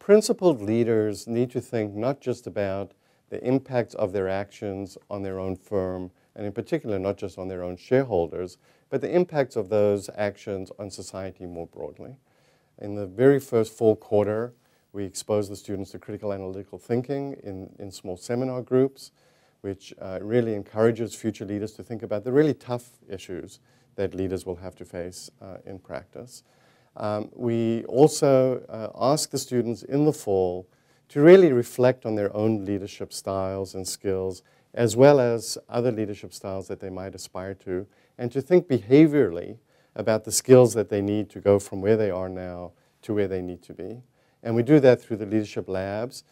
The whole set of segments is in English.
principled leaders need to think not just about the impacts of their actions on their own firm, and in particular not just on their own shareholders, but the impacts of those actions on society more broadly. In the very first full quarter, we expose the students to critical analytical thinking in small seminar groups, which really encourages future leaders to think about the really tough issues that leaders will have to face in practice. We also ask the students in the fall to really reflect on their own leadership styles and skills, as well as other leadership styles that they might aspire to, and to think behaviorally about the skills that they need to go from where they are now to where they need to be. And we do that through the leadership labs.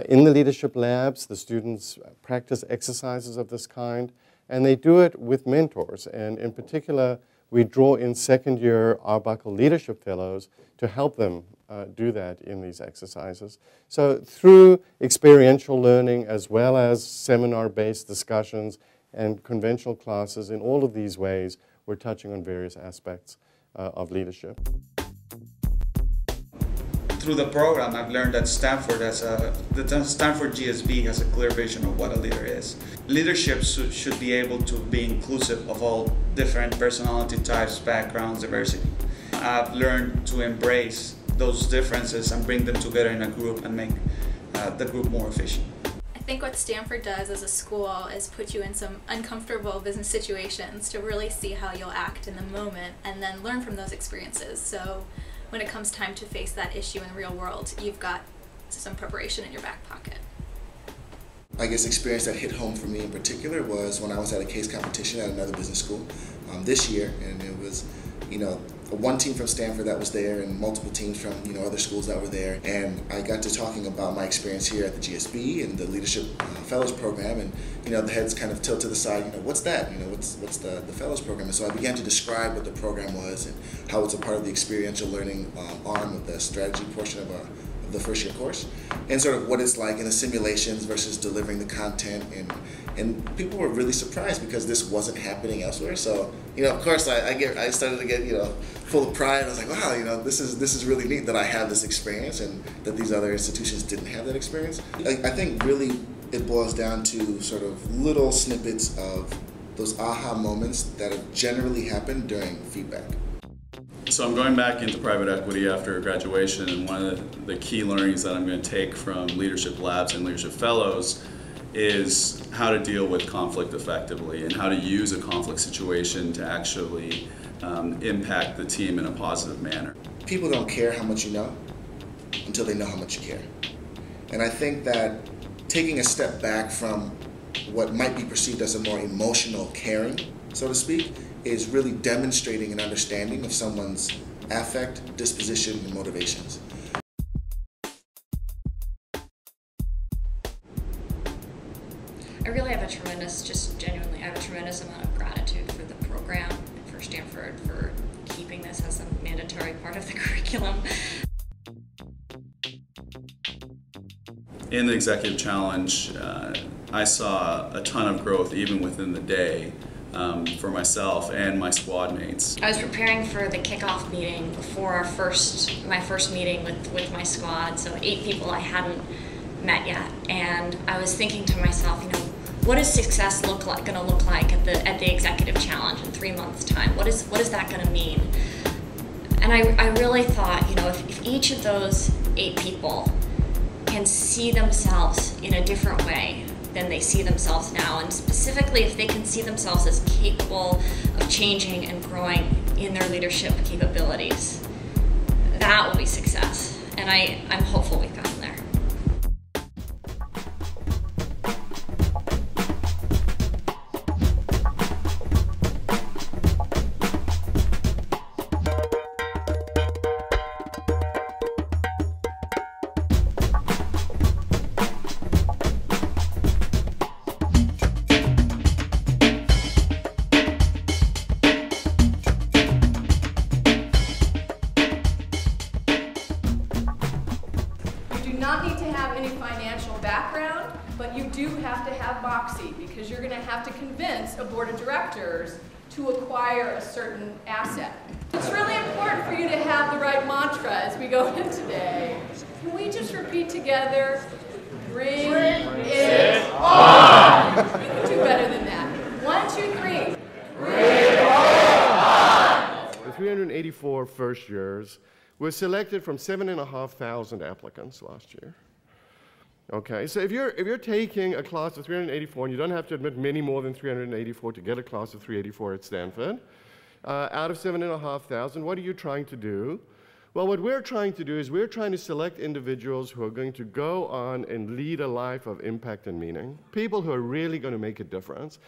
In the leadership labs, the students practice exercises of this kind, and they do it with mentors. And in particular, we draw in second-year Arbuckle Leadership Fellows to help them do that in these exercises. So through experiential learning, as well as seminar-based discussions and conventional classes, in all of these ways, we're touching on various aspects of leadership. Through the program, I've learned that Stanford GSB has a clear vision of what a leader is. Leadership should be able to be inclusive of all different personality types, backgrounds, diversity. I've learned to embrace those differences and bring them together in a group and make the group more efficient. I think what Stanford does as a school is put you in some uncomfortable business situations to really see how you'll act in the moment and then learn from those experiences. So when it comes time to face that issue in the real world, you've got some preparation in your back pocket. I guess experience that hit home for me in particular was when I was at a case competition at another business school this year, and it was, one team from Stanford that was there and multiple teams from, other schools that were there. And I got to talking about my experience here at the GSB and the Leadership Fellows Program, and, the heads kind of tilt to the side, what's that? What's the Fellows Program? And so I began to describe what the program was and how it's a part of the experiential learning arm of the strategy portion of the first year course, and sort of what it's like in the simulations versus delivering the content, and people were really surprised because this wasn't happening elsewhere. So of course I started to get full of pride. I was like, wow, this is really neat that I have this experience and that these other institutions didn't have that experience. I think really it boils down to sort of little snippets of those aha moments that have generally happened during feedback. So I'm going back into private equity after graduation, and one of the key learnings that I'm going to take from Leadership Labs and Leadership Fellows is how to deal with conflict effectively and how to use a conflict situation to actually impact the team in a positive manner. People don't care how much you know until they know how much you care. And I think that taking a step back from what might be perceived as a more emotional caring, so to speak, is really demonstrating an understanding of someone's affect, disposition, and motivations. I really have a genuinely, I have a tremendous amount of gratitude for the program and for Stanford for keeping this as a mandatory part of the curriculum. In the Executive Challenge, I saw a ton of growth even within the day. For myself and my squad mates. I was preparing for the kickoff meeting before my first meeting with my squad, so 8 people I hadn't met yet, and I was thinking to myself, what is success going to look like at the Executive Challenge in 3 months' time? What is that going to mean? And I really thought, if each of those 8 people can see themselves in a different way than they see themselves now, and specifically if they can see themselves as capable of changing and growing in their leadership capabilities, that will be success. And I'm hopeful we've gotten there. Not need to have any financial background, but you do have to have moxie because you're going to have to convince a board of directors to acquire a certain asset. It's really important for you to have the right mantra as we go in today. Can we just repeat together? Bring it on! You can do better than that. 1, 2, 3. Bring it on! The 384 first years were selected from 7,500 applicants last year. Okay, so if you're taking a class of 384, and you don't have to admit many more than 384 to get a class of 384 at Stanford, out of 7,500, what are you trying to do? Well, what we're trying to do is we're trying to select individuals who are going to go on and lead a life of impact and meaning, people who are really going to make a difference.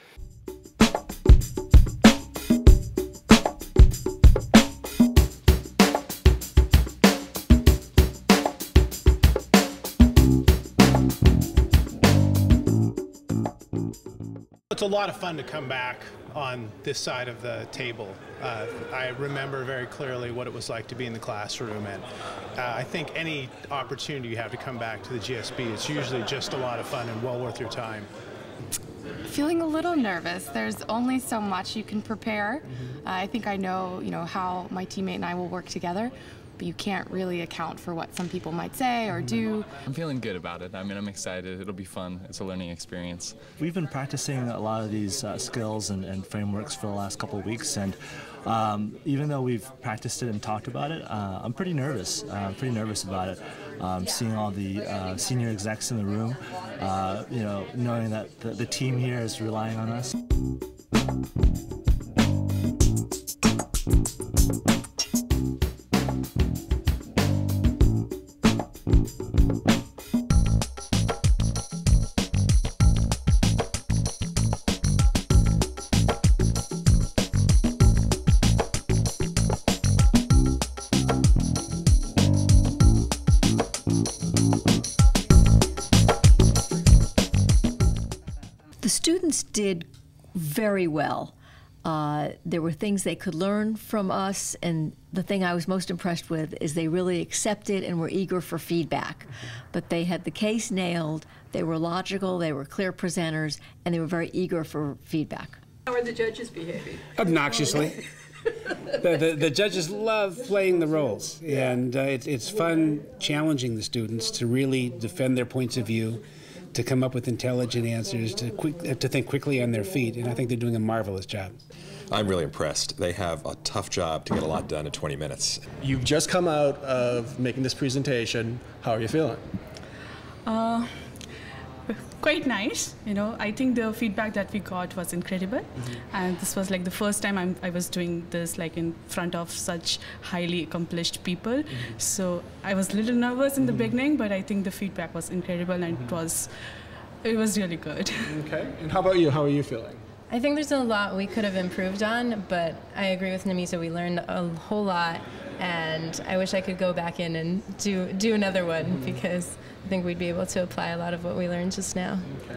It's a lot of fun to come back on this side of the table. I remember very clearly what it was like to be in the classroom, and I think any opportunity you have to come back to the GSB, it's usually just a lot of fun and well worth your time. Feeling a little nervous. There's only so much you can prepare. I think I know, how my teammate and I will work together, but you can't really account for what some people might say or do. I'm feeling good about it. I mean, I'm excited. It'll be fun. It's a learning experience. We've been practicing a lot of these skills and frameworks for the last couple of weeks, and even though we've practiced it and talked about it, I'm pretty nervous. I'm pretty nervous about it. Seeing all the senior execs in the room, knowing that the team here is relying on us. The students did very well. There were things they could learn from us, and the thing I was most impressed with is they really accepted and were eager for feedback. But they had the case nailed, they were logical, they were clear presenters, and they were very eager for feedback. How are the judges behaving? Obnoxiously. The judges love playing the roles, and it's fun challenging the students to really defend their points of view, to come up with intelligent answers, to think quickly on their feet, and I think they're doing a marvelous job. I'm really impressed. They have a tough job to get a lot done in 20 minutes. You've just come out of making this presentation. How are you feeling? Quite nice. I think the feedback that we got was incredible, and this was like the first time I was doing this like in front of such highly accomplished people. So I was a little nervous in the beginning, but I think the feedback was incredible, and it was really good. Okay. And how about you? How are you feeling? I think there's a lot we could have improved on, but I agree with Namisa. We learned a whole lot, and I wish I could go back in and do another one, because I think we'd be able to apply a lot of what we learned just now. Okay.